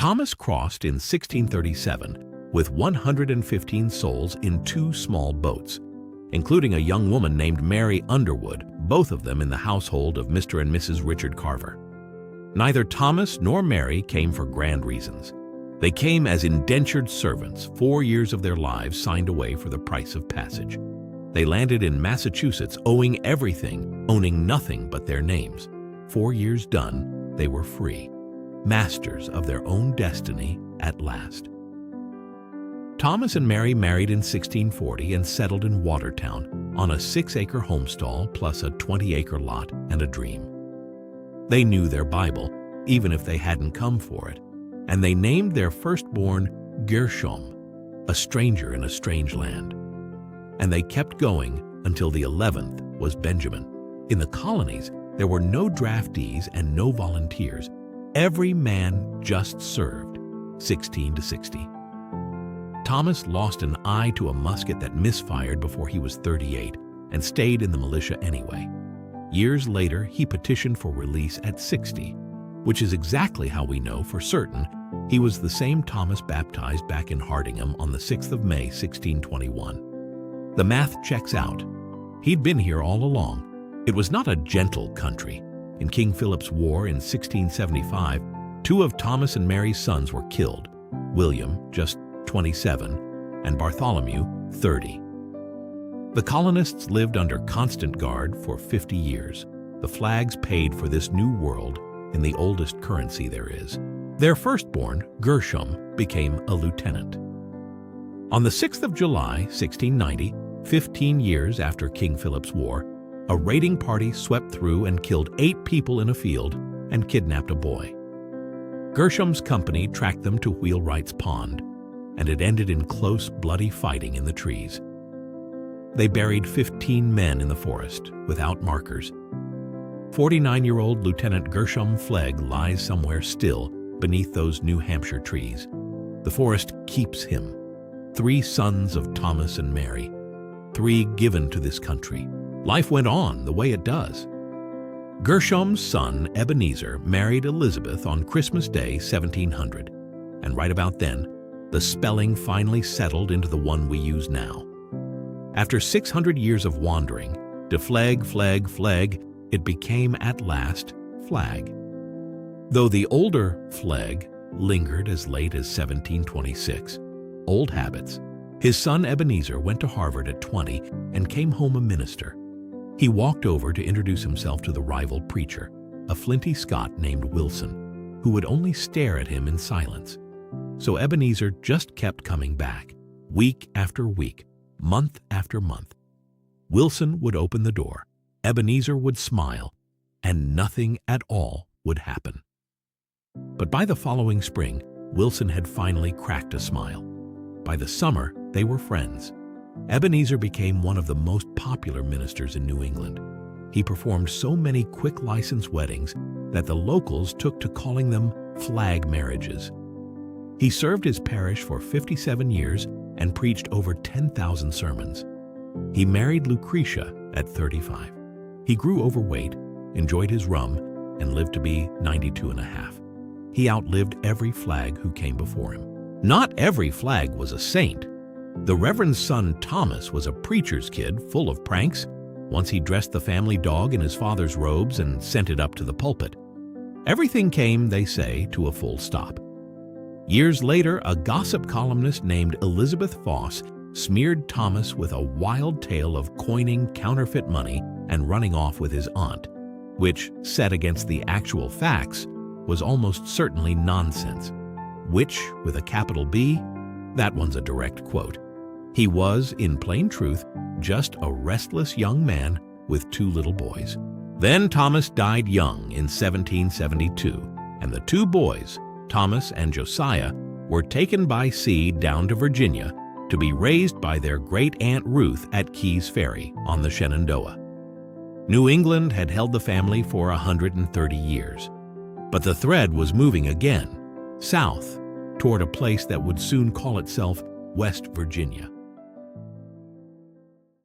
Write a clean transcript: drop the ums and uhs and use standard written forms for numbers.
Thomas crossed in 1637 with 115 souls in 2 small boats, including a young woman named Mary Underwood, both of them in the household of Mr. and Mrs. Richard Carver. Neither Thomas nor Mary came for grand reasons. They came as indentured servants, 4 years of their lives signed away for the price of passage. They landed in Massachusetts owing everything, owning nothing but their names. 4 years done, they were free, masters of their own destiny at last. Thomas and Mary married in 1640 and settled in Watertown on a 6-acre homestall plus a 20-acre lot and a dream. They knew their Bible, even if they hadn't come for it, and they named their firstborn Gershom, a stranger in a strange land. And they kept going until the 11th was Benjamin. In the colonies, there were no draftees and no volunteers. Every man just served, 16 to 60. Thomas lost an eye to a musket that misfired before he was 38 and stayed in the militia anyway. Years later, he petitioned for release at 60, which is exactly how we know for certain he was the same Thomas baptized back in Hardingham on the 6th of May, 1621. The math checks out. He'd been here all along. It was not a gentle country. In King Philip's War in 1675, 2 of Thomas and Mary's sons were killed, William, just 27, and Bartholomew, 30. The colonists lived under constant guard for 50 years. The Flaggs paid for this new world in the oldest currency there is. Their firstborn, Gershom, became a lieutenant. On the 6th of July, 1690, 15 years after King Philip's War, a raiding party swept through and killed 8 people in a field and kidnapped a boy. Gershom's company tracked them to Wheelwright's Pond, and it ended in close, bloody fighting in the trees. They buried 15 men in the forest without markers. 49-year-old Lieutenant Gershom Flagg lies somewhere still beneath those New Hampshire trees. The forest keeps him. 3 sons of Thomas and Mary, 3 given to this country. Life went on the way it does. Gershom's son, Ebenezer, married Elizabeth on Christmas Day, 1700, and right about then, the spelling finally settled into the one we use now. After 600 years of wandering, de Flagg, Flagg, Flagg, it became at last Flagg. Though the older Flagg lingered as late as 1726, old habits, his son Ebenezer went to Harvard at 20 and came home a minister. He walked over to introduce himself to the rival preacher, a flinty Scot named Wilson, who would only stare at him in silence. So Ebenezer just kept coming back, week after week, month after month. Wilson would open the door, Ebenezer would smile, and nothing at all would happen. But by the following spring, Wilson had finally cracked a smile. By the summer, they were friends. Ebenezer became one of the most popular ministers in New England. He performed so many quick license weddings that the locals took to calling them flag marriages. He served his parish for 57 years and preached over 10,000 sermons. He married Lucretia at 35. He grew overweight, enjoyed his rum, and lived to be 92 and a half. He outlived every Flagg who came before him. Not every Flagg was a saint. The Reverend's son Thomas was a preacher's kid full of pranks. Once he dressed the family dog in his father's robes and sent it up to the pulpit. Everything came, they say, to a full stop. Years later, a gossip columnist named Elizabeth Foss smeared Thomas with a wild tale of coining counterfeit money and running off with his aunt, which, set against the actual facts, was almost certainly nonsense. Which, with a capital B, that one's a direct quote. He was, in plain truth, just a restless young man with 2 little boys. Then Thomas died young in 1772, and the 2 boys, Thomas and Josiah, were taken by sea down to Virginia to be raised by their great-aunt Ruth at Key's Ferry on the Shenandoah. New England had held the family for 130 years, but the thread was moving again, south, toward a place that would soon call itself West Virginia.